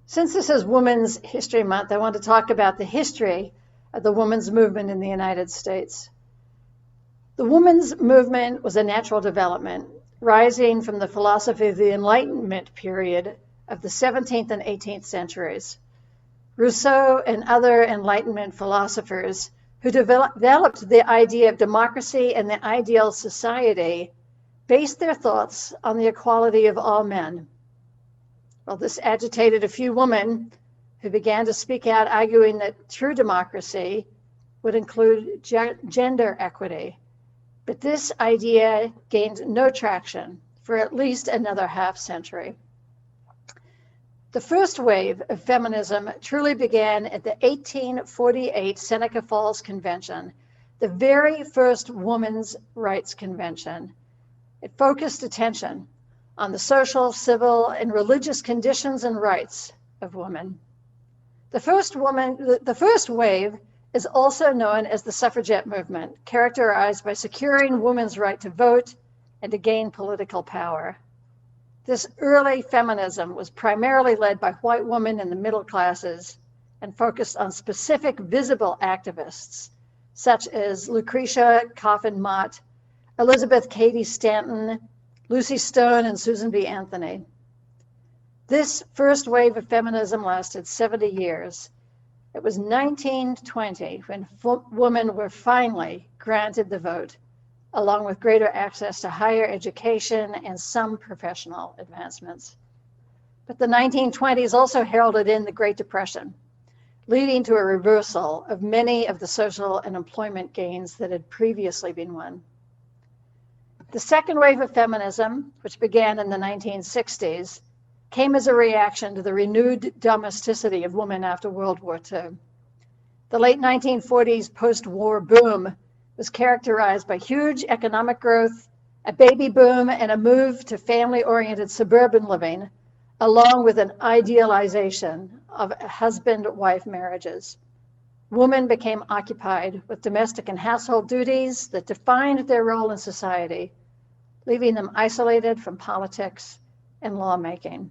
Since this is Women's History Month, I want to talk about the history of the women's movement in the United States. The women's movement was a natural development, rising from the philosophy of the Enlightenment period of the 17th and 18th centuries. Rousseau and other Enlightenment philosophers who developed the idea of democracy and the ideal society based their thoughts on the equality of all men. Well, this agitated a few women who began to speak out, arguing that true democracy would include gender equity. But this idea gained no traction for at least another half century. The first wave of feminism truly began at the 1848 Seneca Falls Convention, the very first women's rights convention. It focused attention on the social, civil, and religious conditions and rights of women. The first wave is also known as the suffragette movement, characterized by securing women's right to vote and to gain political power. This early feminism was primarily led by white women in the middle classes and focused on specific visible activists, such as Lucretia Coffin Mott, Elizabeth Cady Stanton, Lucy Stone, and Susan B. Anthony. This first wave of feminism lasted 70 years. It was 1920 when women were finally granted the vote, along with greater access to higher education and some professional advancements. But the 1920s also heralded in the Great Depression, leading to a reversal of many of the social and employment gains that had previously been won. The second wave of feminism, which began in the 1960s, came as a reaction to the renewed domesticity of women after World War II. The late 1940s post-war boom was characterized by huge economic growth, a baby boom, and a move to family-oriented suburban living, along with an idealization of husband-wife marriages. Women became occupied with domestic and household duties that defined their role in society, leaving them isolated from politics and lawmaking.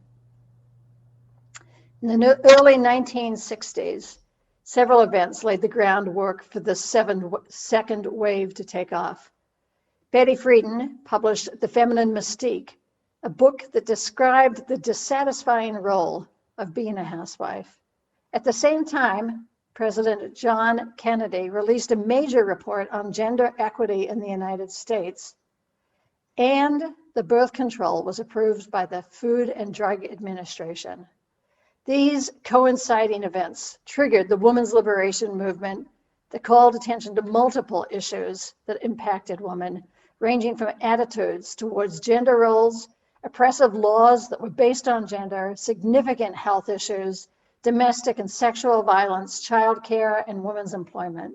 In the early 1960s, several events laid the groundwork for the second wave to take off. Betty Friedan published The Feminine Mystique, a book that described the dissatisfying role of being a housewife. At the same time, President John Kennedy released a major report on gender equity in the United States, and the birth control was approved by the Food and Drug Administration. These coinciding events triggered the women's liberation movement that called attention to multiple issues that impacted women, ranging from attitudes towards gender roles, oppressive laws that were based on gender, significant health issues, domestic and sexual violence, childcare, and women's employment.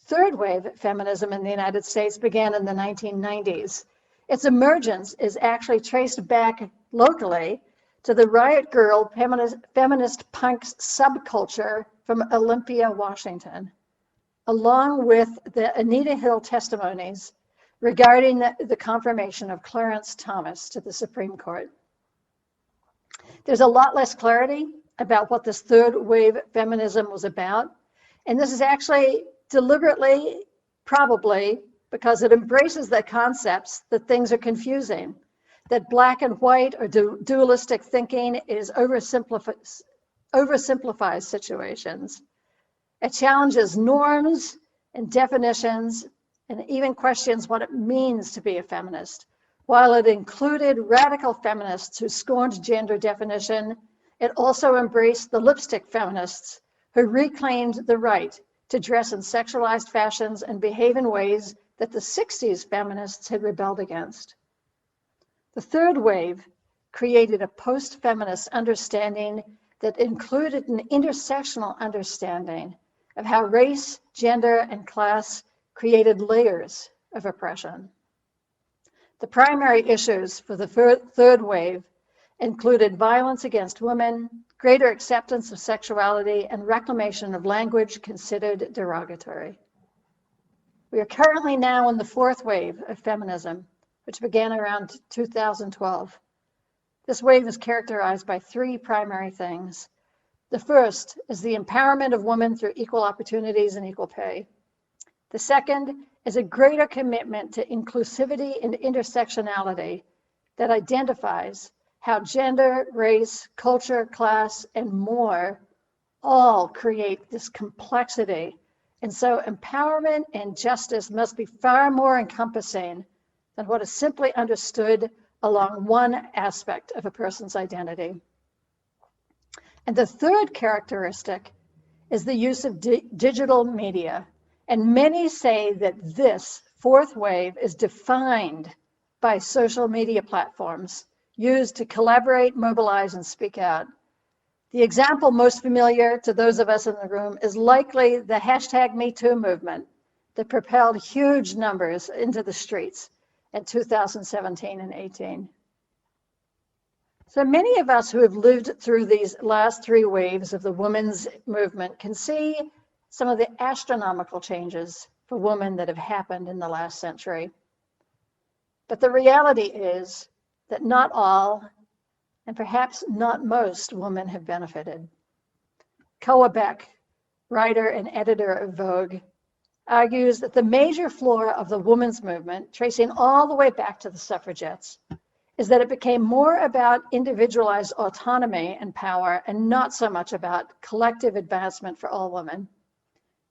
Third wave feminism in the United States began in the 1990s. Its emergence is actually traced back locally to the Riot Girl feminist punk subculture from Olympia, Washington, along with the Anita Hill testimonies regarding the confirmation of Clarence Thomas to the Supreme Court. There's a lot less clarity about what this third wave feminism was about, and this is actually deliberately, probably, because it embraces the concepts that things are confusing, that black and white or dualistic thinking is oversimplifies situations. It challenges norms and definitions and even questions what it means to be a feminist. While it included radical feminists who scorned gender definition, it also embraced the lipstick feminists who reclaimed the right to dress in sexualized fashions and behave in ways that the 60s feminists had rebelled against. The third wave created a post-feminist understanding that included an intersectional understanding of how race, gender, and class created layers of oppression. The primary issues for the third wave included violence against women, greater acceptance of sexuality, and reclamation of language considered derogatory. We are currently now in the fourth wave of feminism, which began around 2012. This wave is characterized by three primary things. The first is the empowerment of women through equal opportunities and equal pay. The second is a greater commitment to inclusivity and intersectionality that identifies how gender, race, culture, class, and more all create this complexity. And so empowerment and justice must be far more encompassing than what is simply understood along one aspect of a person's identity. And the third characteristic is the use of digital media. And many say that this fourth wave is defined by social media platforms used to collaborate, mobilize, and speak out. The example most familiar to those of us in the room is likely the hashtag #MeToo movement that propelled huge numbers into the streets in 2017 and 18. So many of us who have lived through these last three waves of the women's movement can see some of the astronomical changes for women that have happened in the last century. But the reality is that not all, and perhaps not most, women have benefited. Koa Beck, writer and editor of Vogue, argues that the major flaw of the women's movement, tracing all the way back to the suffragettes, is that it became more about individualized autonomy and power and not so much about collective advancement for all women.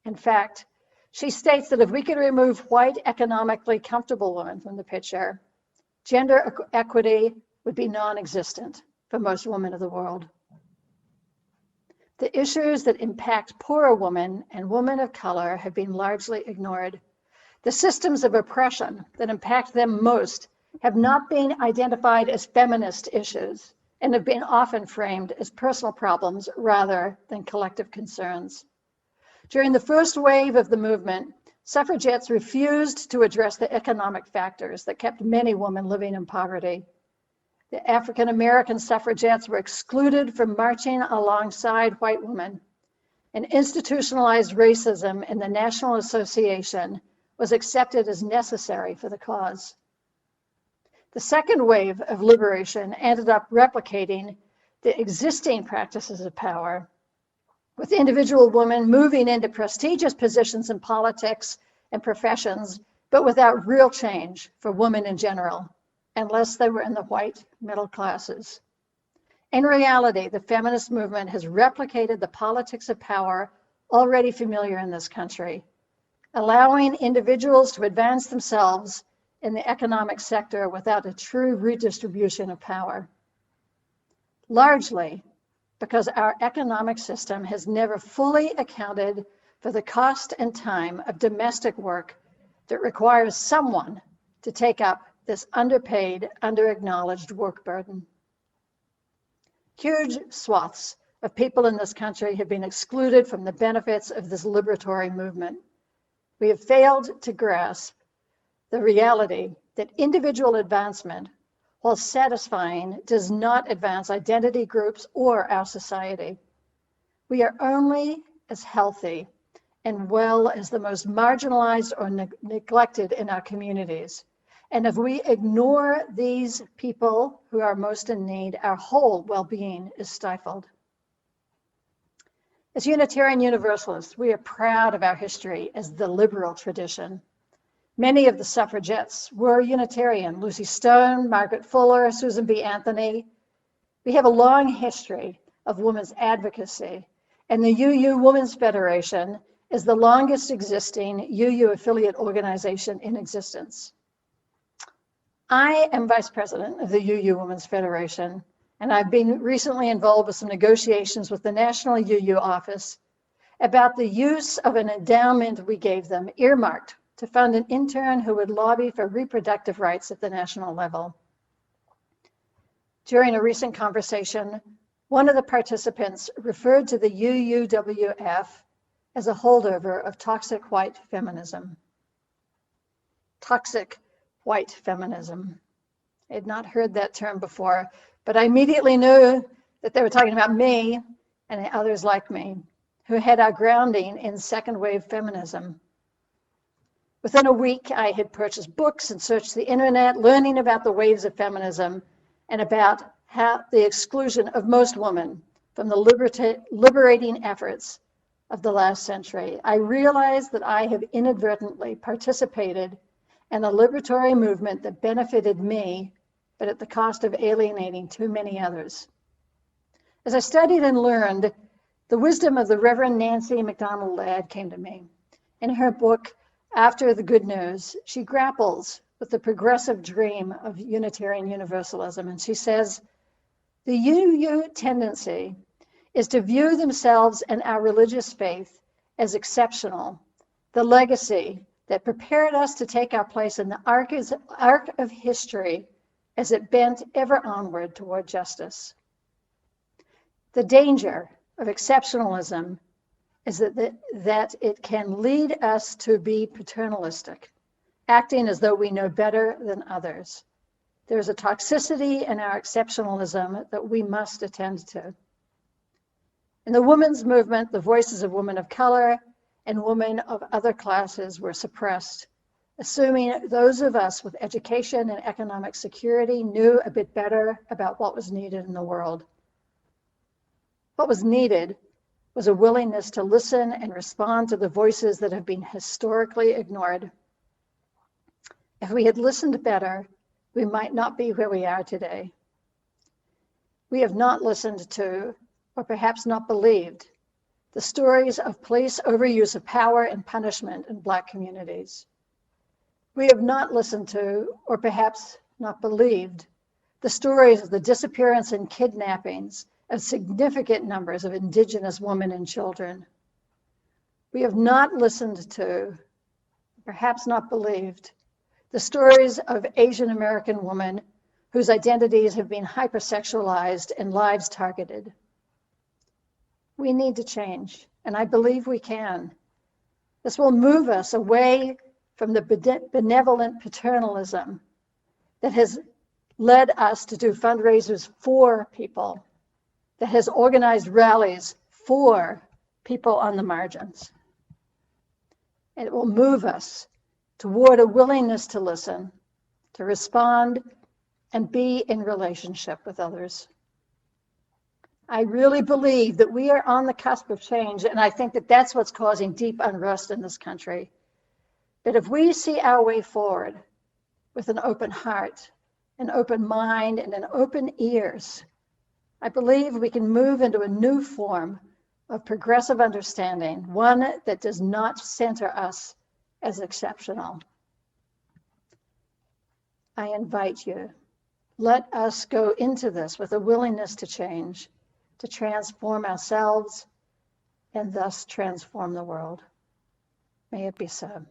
In fact, she states that if we could remove white, economically comfortable women from the picture, gender equity would be non-existent for most women of the world. The issues that impact poorer women and women of color have been largely ignored. The systems of oppression that impact them most have not been identified as feminist issues and have been often framed as personal problems rather than collective concerns. During the first wave of the movement, suffragettes refused to address the economic factors that kept many women living in poverty. The African American suffragettes were excluded from marching alongside white women, and institutionalized racism in the National Association was accepted as necessary for the cause. The second wave of liberation ended up replicating the existing practices of power, with individual women moving into prestigious positions in politics and professions, but without real change for women in general, unless they were in the white middle classes. In reality, the feminist movement has replicated the politics of power already familiar in this country, allowing individuals to advance themselves in the economic sector without a true redistribution of power. Largely because our economic system has never fully accounted for the cost and time of domestic work that requires someone to take up this underpaid, underacknowledged work burden. Huge swaths of people in this country have been excluded from the benefits of this liberatory movement. We have failed to grasp the reality that individual advancement, while satisfying, does not advance identity groups or our society. We are only as healthy and well as the most marginalized or neglected in our communities. And if we ignore these people who are most in need, our whole well-being is stifled. As Unitarian Universalists, we are proud of our history as the liberal tradition. Many of the suffragettes were Unitarian: Lucy Stone, Margaret Fuller, Susan B. Anthony. We have a long history of women's advocacy, and the UU Women's Federation is the longest existing UU affiliate organization in existence. I am vice president of the UU Women's Federation, and I've been recently involved with some negotiations with the National UU office about the use of an endowment we gave them, earmarked to fund an intern who would lobby for reproductive rights at the national level. During a recent conversation, one of the participants referred to the UUWF as a holdover of toxic white feminism. Toxic white feminism. I had not heard that term before, but I immediately knew that they were talking about me and the others like me who had our grounding in second wave feminism. Within a week, I had purchased books and searched the internet, learning about the waves of feminism and about the exclusion of most women from the liberating efforts of the last century. I realize that I have inadvertently participated in a liberatory movement that benefited me, but at the cost of alienating too many others. As I studied and learned, the wisdom of the Reverend Nancy MacDonald Ladd came to me. In her book, After the Good News, she grapples with the progressive dream of Unitarian Universalism, and she says, the UU tendency is to view themselves and our religious faith as exceptional, the legacy that prepared us to take our place in the arc of history as it bent ever onward toward justice. The danger of exceptionalism is that it can lead us to be paternalistic, acting as though we know better than others. There's a toxicity in our exceptionalism that we must attend to. In the women's movement, the voices of women of color and women of other classes were suppressed, assuming those of us with education and economic security knew a bit better about what was needed in the world. What was needed was a willingness to listen and respond to the voices that have been historically ignored. If we had listened better, we might not be where we are today. We have not listened to, or perhaps not believed, the stories of police overuse of power and punishment in Black communities. We have not listened to, or perhaps not believed, the stories of the disappearance and kidnappings of significant numbers of Indigenous women and children. We have not listened to, perhaps not believed, the stories of Asian American women whose identities have been hypersexualized and lives targeted. We need to change, and I believe we can. This will move us away from the benevolent paternalism that has led us to do fundraisers for people, that has organized rallies for people on the margins. And it will move us toward a willingness to listen, to respond, and be in relationship with others. I really believe that we are on the cusp of change, and I think that that's what's causing deep unrest in this country. But if we see our way forward with an open heart, an open mind, and an open ears, I believe we can move into a new form of progressive understanding, one that does not center us as exceptional. I invite you, let us go into this with a willingness to change, to transform ourselves, and thus transform the world. May it be so.